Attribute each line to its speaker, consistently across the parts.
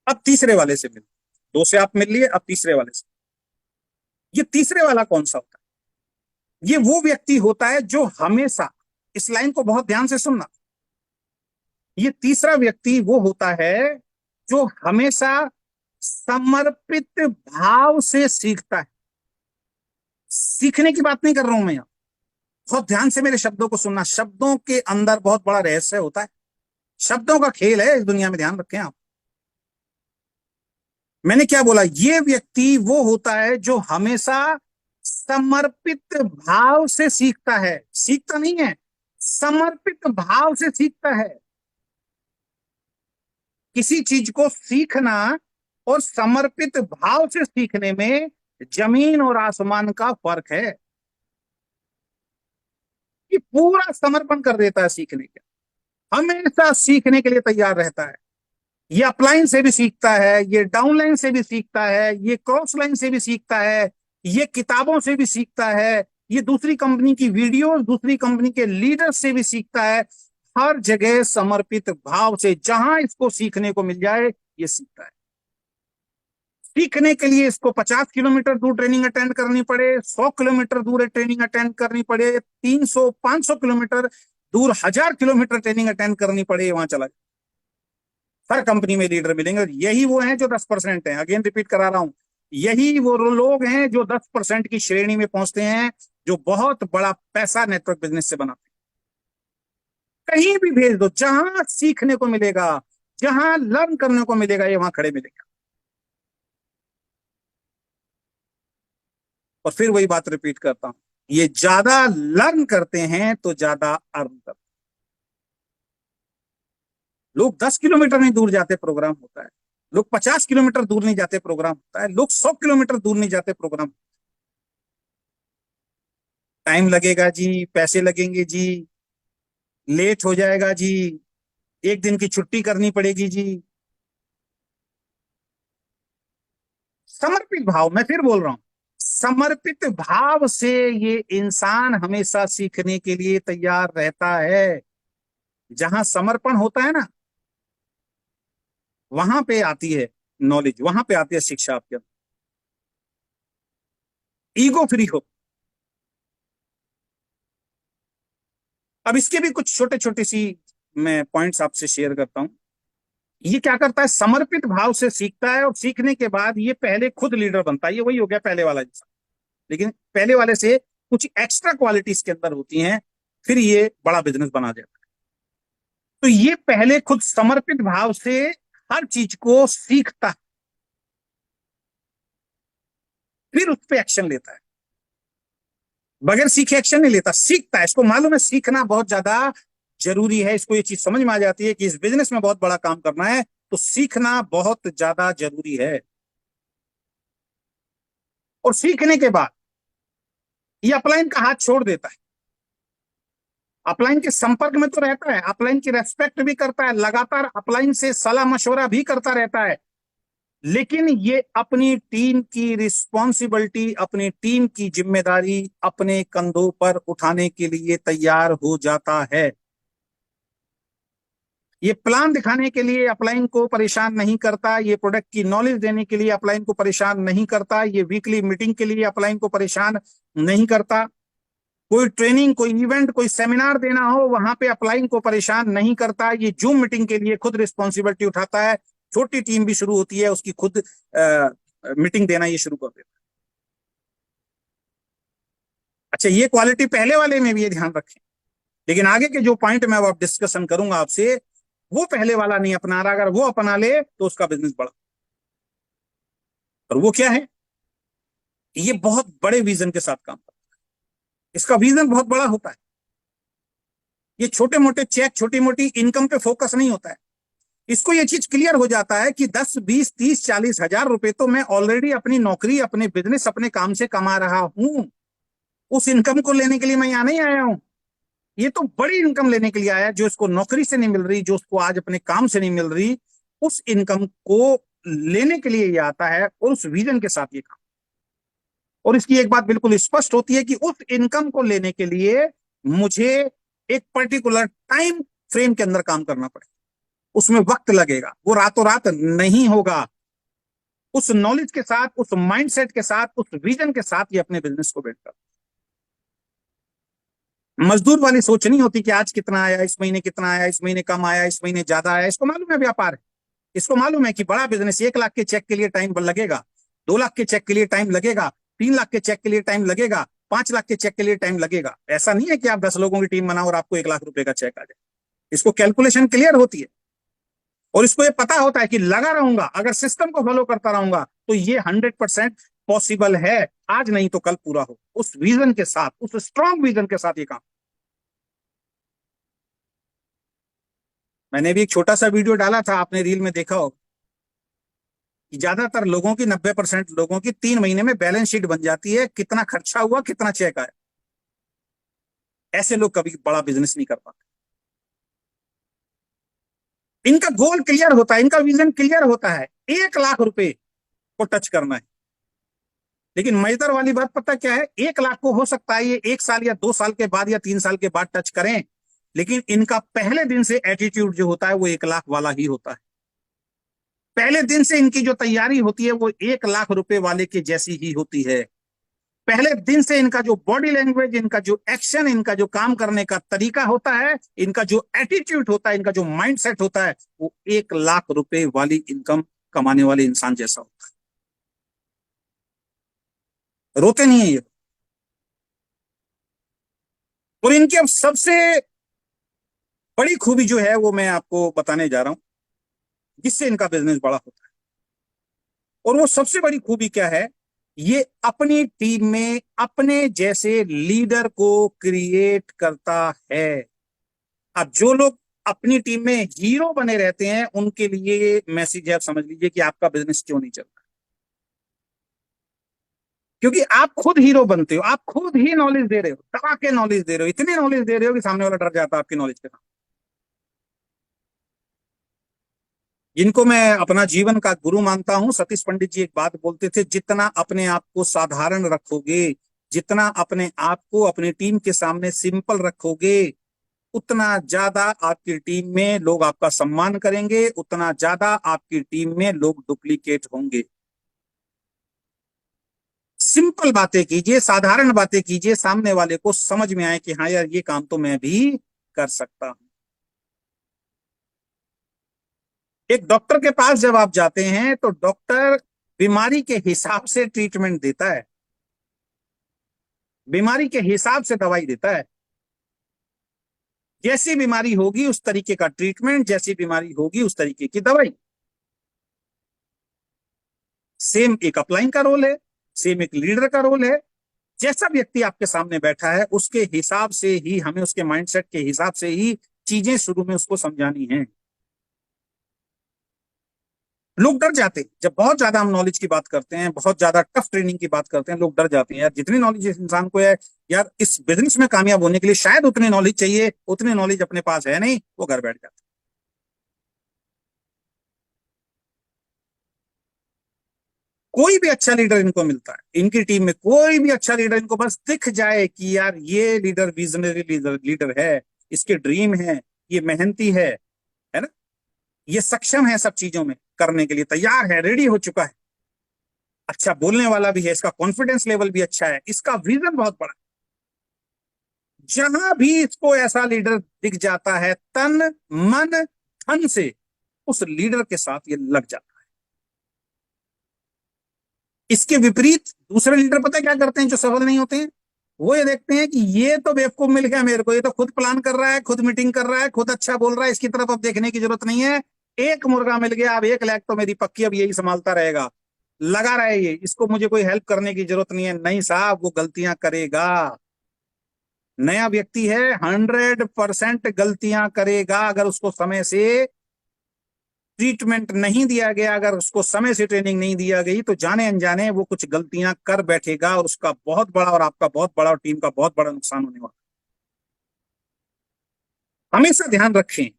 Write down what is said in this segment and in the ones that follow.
Speaker 1: अब तीसरे वाले से मिल, दो से आप मिल लिए, अब तीसरे वाले से। ये तीसरे वाला कौन सा होता है? ये वो व्यक्ति होता है जो हमेशा, इस लाइन को बहुत ध्यान से सुनना, ये तीसरा व्यक्ति वो होता है जो हमेशा समर्पित भाव से सीखता है। सीखने की बात नहीं कर रहा हूं मैं यहां, बहुत ध्यान से मेरे शब्दों को सुनना। शब्दों के अंदर बहुत बड़ा रहस्य होता है, शब्दों का खेल है इस दुनिया में, ध्यान रखें आप। मैंने क्या बोला? ये व्यक्ति वो होता है जो हमेशा समर्पित भाव से सीखता है, सीखता नहीं है, समर्पित भाव से सीखता है। किसी चीज को सीखना और समर्पित भाव से सीखने में जमीन और आसमान का फर्क है। कि पूरा समर्पण कर देता है सीखने के, हमेशा सीखने के लिए तैयार रहता है। ये अपलाइन से भी सीखता है, ये डाउनलाइन से भी सीखता है, ये क्रॉस लाइन से भी सीखता है, ये किताबों से भी सीखता है, ये दूसरी कंपनी की वीडियोस, दूसरी कंपनी के लीडर से भी सीखता है। हर जगह समर्पित भाव से, जहां इसको सीखने को मिल जाए ये सीखता है। सीखने के लिए इसको 50 किलोमीटर दूर ट्रेनिंग अटेंड करनी पड़े, 100 किलोमीटर दूर ट्रेनिंग अटेंड करनी पड़े, 300 500 किलोमीटर दूर, 1000 किलोमीटर ट्रेनिंग अटेंड करनी पड़े, वहां चला जाए। हर कंपनी में लीडर मिलेंगे, यही वो हैं जो 10% हैं। अगेन रिपीट करा रहा हूं, यही वो लोग हैं जो 10% की श्रेणी में पहुंचते हैं, जो बहुत बड़ा पैसा नेटवर्क बिजनेस से बनाते हैं। कहीं भी भेज दो, जहां सीखने को मिलेगा, जहां लर्न करने को मिलेगा, ये वहां खड़े मिलेगा। और फिर वही बात रिपीट करता हूं, ये ज्यादा लर्न करते हैं तो ज्यादा अर्न करते हैं। लोग 10 किलोमीटर नहीं दूर जाते, प्रोग्राम होता है। लोग 50 किलोमीटर दूर नहीं जाते, प्रोग्राम होता है। लोग 100 किलोमीटर दूर नहीं जाते, प्रोग्राम। टाइम लगेगा जी, पैसे लगेंगे जी, लेट हो जाएगा जी, एक दिन की छुट्टी करनी पड़ेगी जी। समर्पित भाव, मैं फिर बोल रहा हूं, समर्पित भाव से ये इंसान हमेशा सीखने के लिए तैयार रहता है। जहां समर्पण होता है ना, वहां पे आती है नॉलेज, वहां पे आती है शिक्षा आपके अंदर। ईगो फ्री हो। अब इसके भी कुछ छोटे छोटे सी मैं पॉइंट्स आपसे शेयर करता हूं। ये क्या करता है? समर्पित भाव से सीखता है, और सीखने के बाद ये पहले खुद लीडर बनता है। ये वही हो गया पहले वाला जैसा, लेकिन पहले वाले से कुछ एक्स्ट्रा क्वालिटीज के अंदर होती हैं, फिर ये बड़ा बिजनेस बना जाता है। तो ये पहले खुद समर्पित भाव से हर चीज को सीखता है, फिर उस पर एक्शन लेता है। बगैर सीखे एक्शन नहीं लेता, सीखता है। इसको मालूम है सीखना बहुत ज्यादा जरूरी है, इसको ये चीज समझ में आ जाती है कि इस बिजनेस में बहुत बड़ा काम करना है तो सीखना बहुत ज्यादा जरूरी है। और सीखने के बाद ये अपलाइन का हाथ छोड़ देता है। अपलाइन के संपर्क में तो रहता है, अपलाइन की रेस्पेक्ट भी करता है, लगातार अपलाइन से सलाह मशवरा भी करता रहता है, लेकिन ये अपनी टीम की रिस्पॉन्सिबिलिटी, अपनी टीम की जिम्मेदारी अपने कंधों पर उठाने के लिए तैयार हो जाता है। ये प्लान दिखाने के लिए अपलाइन को परेशान नहीं करता, ये प्रोडक्ट की नॉलेज देने के लिए अपलाइन को परेशान नहीं करता, ये वीकली मीटिंग के लिए अपलाइन को परेशान नहीं करता, कोई ट्रेनिंग, कोई इवेंट, कोई सेमिनार देना हो वहां पे अपलाइन को परेशान नहीं करता। ये जूम मीटिंग के लिए खुद रिस्पॉन्सिबिलिटी उठाता है। छोटी टीम भी शुरू होती है, उसकी खुद मीटिंग देना ये शुरू कर देता है। अच्छा, ये क्वालिटी पहले वाले में भी, ये ध्यान रखें। लेकिन आगे के जो पॉइंट मैं अब डिस्कशन करूंगा आपसे, वो पहले वाला नहीं अपना रहा। अगर वो अपना ले तो उसका बिजनेस बढ़ा। और वो क्या है? ये बहुत बड़े विजन के साथ काम करता है। इसका विजन बहुत बड़ा होता है। ये छोटे मोटे चेक, छोटी मोटी इनकम पे फोकस नहीं होता है। इसको ये चीज क्लियर हो जाता है कि 10 20 30 40 हजार रुपए तो मैं ऑलरेडी अपनी नौकरी, अपने बिजनेस, अपने काम से कमा रहा हूं। उस इनकम को लेने के लिए मैं यहां नहीं आया हूं। ये तो बड़ी इनकम लेने के लिए आया, जो इसको नौकरी से नहीं मिल रही, जो उसको आज अपने काम से नहीं मिल रही, उस इनकम को लेने के लिए ये आता है, और उस विजन के साथ ये काम। और इसकी एक बात बिल्कुल स्पष्ट होती है कि उस इनकम को लेने के लिए मुझे एक पर्टिकुलर टाइम फ्रेम के अंदर काम करना पड़ेगा। उसमें वक्त लगेगा, वो रातों रात नहीं होगा। उस नॉलेज के साथ, उस माइंडसेट के साथ, उस विजन के साथ ये अपने बिजनेस को बिल्ड कर। मजदूर वाली सोच नहीं होती कि आज कितना आया, इस महीने कितना आया, इस महीने कम आया, इस महीने ज्यादा आया। इसको मालूम है व्यापार है, इसको मालूम है कि बड़ा बिजनेस 1 लाख के चेक के लिए टाइम लगेगा, 2 लाख के चेक के लिए टाइम लगेगा, 3 लाख के चेक के लिए टाइम लगेगा, 5 लाख के चेक के लिए टाइम लगेगा। ऐसा नहीं है कि आप 10 लोगों की टीम बनाओ और आपको 1 लाख रुपए का चेक आ जाए। इसको कैलकुलेशन क्लियर होती है और इसको ये पता होता है कि लगा रहूंगा, अगर सिस्टम को फॉलो करता रहूंगा तो ये 100% पॉसिबल है, आज नहीं तो कल पूरा हो। उस विजन के साथ, उस स्ट्रॉन्ग विजन के साथ ये काम। मैंने भी एक छोटा सा वीडियो डाला था, आपने रील में देखा हो कि ज्यादातर लोगों की, 90% लोगों की 3 महीने में बैलेंस शीट बन जाती है, कितना खर्चा हुआ, कितना चेक आया। ऐसे लोग कभी बड़ा बिजनेस नहीं कर पाते। इनका गोल क्लियर होता है, इनका विजन क्लियर होता है, 1 लाख रुपए को टच करना है। लेकिन मजेदार वाली बात पता क्या है, 1 लाख को हो सकता है ये 1 साल या 2 साल के बाद या 3 साल के बाद टच करें, लेकिन इनका पहले दिन से एटीट्यूड जो होता है वो 1 लाख वाला ही होता है। पहले दिन से इनकी जो तैयारी होती है वो 1 लाख रुपए वाले की जैसी ही होती है। पहले दिन से इनका जो बॉडी लैंग्वेज, इनका जो एक्शन, इनका जो काम करने का तरीका होता है, इनका जो एटीट्यूड होता है, इनका जो माइंडसेट होता है, वो 1 लाख रुपए वाली इनकम कमाने वाले इंसान जैसा होता है। रोते नहीं है ये। और इनकी अब सबसे बड़ी खूबी जो है वो मैं आपको बताने जा रहा हूं, जिससे इनका बिजनेस बड़ा होता है। और वो सबसे बड़ी खूबी क्या है, ये अपनी टीम में अपने जैसे लीडर को क्रिएट करता है। अब जो लोग अपनी टीम में हीरो बने रहते हैं, उनके लिए मैसेज है, आप समझ लीजिए कि आपका बिजनेस क्यों नहीं चल रहा। क्योंकि आप खुद हीरो बनते हो, आप खुद ही नॉलेज दे रहे हो, दबा के नॉलेज दे रहे हो, इतनी नॉलेज दे रहे हो कि सामने वाला डर जाता है आपकी नॉलेज के साथ। जिनको मैं अपना जीवन का गुरु मानता हूं, सतीश पंडित जी एक बात बोलते थे, जितना अपने आप को साधारण रखोगे, जितना अपने आप को अपनी टीम के सामने सिंपल रखोगे, उतना ज्यादा आपकी टीम में लोग आपका सम्मान करेंगे, उतना ज्यादा आपकी टीम में लोग डुप्लीकेट होंगे। सिंपल बातें कीजिए, साधारण बातें कीजिए, सामने वाले को समझ में आए कि हाँ यार ये काम तो मैं भी कर सकता हूं। एक डॉक्टर के पास जब आप जाते हैं तो डॉक्टर बीमारी के हिसाब से ट्रीटमेंट देता है, बीमारी के हिसाब से दवाई देता है। जैसी बीमारी होगी उस तरीके का ट्रीटमेंट, जैसी बीमारी होगी उस तरीके की दवाई। सेम एक अपलाइन का रोल है, सेम एक लीडर का रोल है। जैसा व्यक्ति आपके सामने बैठा है उसके हिसाब से ही हमें, उसके माइंडसेट के हिसाब से ही चीजें शुरू में उसको समझानी है। लोग डर जाते हैं जब बहुत ज्यादा हम नॉलेज की बात करते हैं, बहुत ज्यादा टफ ट्रेनिंग की बात करते हैं, लोग डर जाते हैं। यार जितनी नॉलेज इस इंसान को है, यार इस बिजनेस में कामयाब होने के लिए शायद उतनी नॉलेज चाहिए, उतनी नॉलेज अपने पास है नहीं, वो घर बैठ जाता है। कोई भी अच्छा लीडर इनको मिलता है, इनकी टीम में कोई भी अच्छा लीडर इनको बस दिख जाए कि यार ये लीडर विजनरी लीडर है, इसके ड्रीम है, ये मेहनती है ना, ये सक्षम है सब चीजों में करने के लिए, तैयार है, रेडी हो चुका है, अच्छा बोलने वाला भी है, इसका कॉन्फिडेंस लेवल भी अच्छा है, इसका विजन बहुत बड़ा है। जहां भी इसको ऐसा लीडर दिख जाता है, तन मन धन से उस लीडर के साथ ये लग जाता है। इसके विपरीत दूसरे लीडर पता है क्या करते हैं जो सफल नहीं होते हैं, वो ये देखते हैं कि ये तो बेवकूफ मिल गया मेरे को, ये तो खुद प्लान कर रहा है, खुद मीटिंग कर रहा है, खुद अच्छा बोल रहा है, इसकी तरफ अब देखने की जरूरत नहीं है। एक मुर्गा मिल गया, अब 1 लाख तो मेरी पक्की, अब यही संभालता रहेगा, लगा रहे ये, इसको मुझे कोई हेल्प करने की जरूरत नहीं है। नहीं साहब, वो गलतियां करेगा। नया व्यक्ति है, 100% गलतियां करेगा। अगर उसको समय से ट्रीटमेंट नहीं दिया गया, अगर उसको समय से ट्रेनिंग नहीं दिया गई, तो जाने अनजाने वो कुछ गलतियां कर बैठेगा और उसका बहुत बड़ा, और आपका बहुत बड़ा, और टीम का बहुत बड़ा नुकसान होने वाला। हमेशा ध्यान रखें,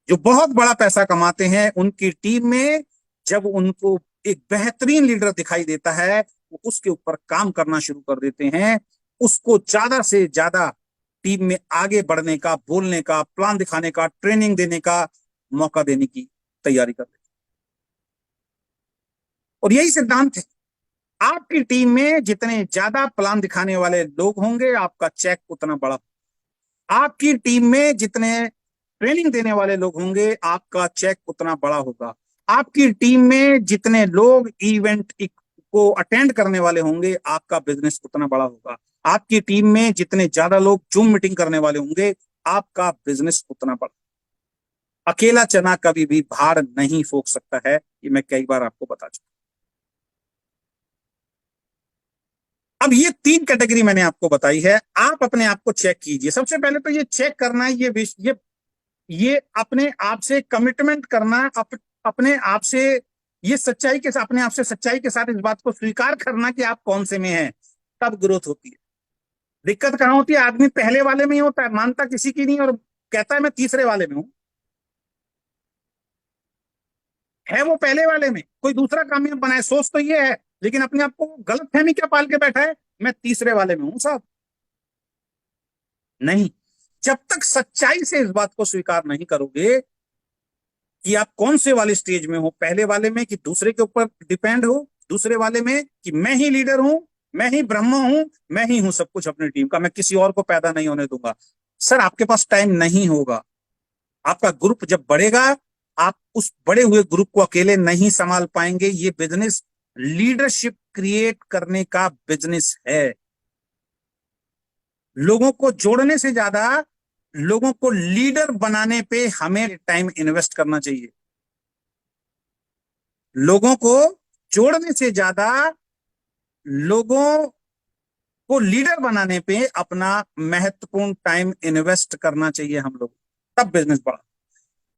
Speaker 1: जो बहुत बड़ा पैसा कमाते हैं उनकी टीम में जब उनको एक बेहतरीन लीडर दिखाई देता है, वो उसके ऊपर काम करना शुरू कर देते हैं, उसको ज्यादा से ज्यादा टीम में आगे बढ़ने का, बोलने का, प्लान दिखाने का, ट्रेनिंग देने का मौका देने की तैयारी कर लेते। और यही सिद्धांत है, आपकी टीम में जितने ज्यादा प्लान दिखाने वाले लोग होंगे आपका चेक उतना बड़ा। आपकी टीम में जितने ट्रेनिंग देने वाले लोग होंगे आपका चेक उतना बड़ा होगा। आपकी टीम में जितने लोग इवेंट को अटेंड करने वाले होंगे आपका बिजनेस उतना बड़ा होगा। आपकी टीम में जितने ज्यादा लोग जूम मीटिंग करने वाले होंगे आपका बिजनेस उतना बड़ा। अकेला चना कभी भी भार नहीं फूंक सकता है, ये मैं कई बार आपको बता चुका। अब ये 3 कैटेगरी मैंने आपको बताई है, आप अपने आप को चेक कीजिए। सबसे पहले तो ये चेक करना, ये अपने आप से कमिटमेंट करना, अपने आप से ये सच्चाई के साथ, अपने आप से सच्चाई के साथ इस बात को स्वीकार करना कि आप कौन से में हैं, तब ग्रोथ होती है। दिक्कत कहां होती है, आदमी पहले वाले में ही होता है, मानता किसी की नहीं और कहता है मैं तीसरे वाले में हूं। है वो पहले वाले में, कोई दूसरा कामयाब बनाए, सोच तो ये है, लेकिन अपने आप को गलत फहमी क्या पाल के बैठा है, मैं तीसरे वाले में हूं साहब। नहीं, जब तक सच्चाई से इस बात को स्वीकार नहीं करोगे कि आप कौन से वाले स्टेज में हो, पहले वाले में कि दूसरे के ऊपर डिपेंड हो, दूसरे वाले में कि मैं ही लीडर हूं, मैं ही ब्रह्मा हूं, मैं ही हूं सब कुछ अपनी टीम का, मैं किसी और को पैदा नहीं होने दूंगा, सर आपके पास टाइम नहीं होगा। आपका ग्रुप जब बढ़ेगा आप उस बड़े हुए ग्रुप को अकेले नहीं संभाल पाएंगे। ये बिजनेस लीडरशिप क्रिएट करने का बिजनेस है। लोगों को जोड़ने से ज्यादा लोगों को लीडर बनाने पे हमें टाइम इन्वेस्ट करना चाहिए। लोगों को जोड़ने से ज्यादा लोगों को लीडर बनाने पे अपना महत्वपूर्ण टाइम इन्वेस्ट करना चाहिए हम लोग, तब बिजनेस बढ़ा।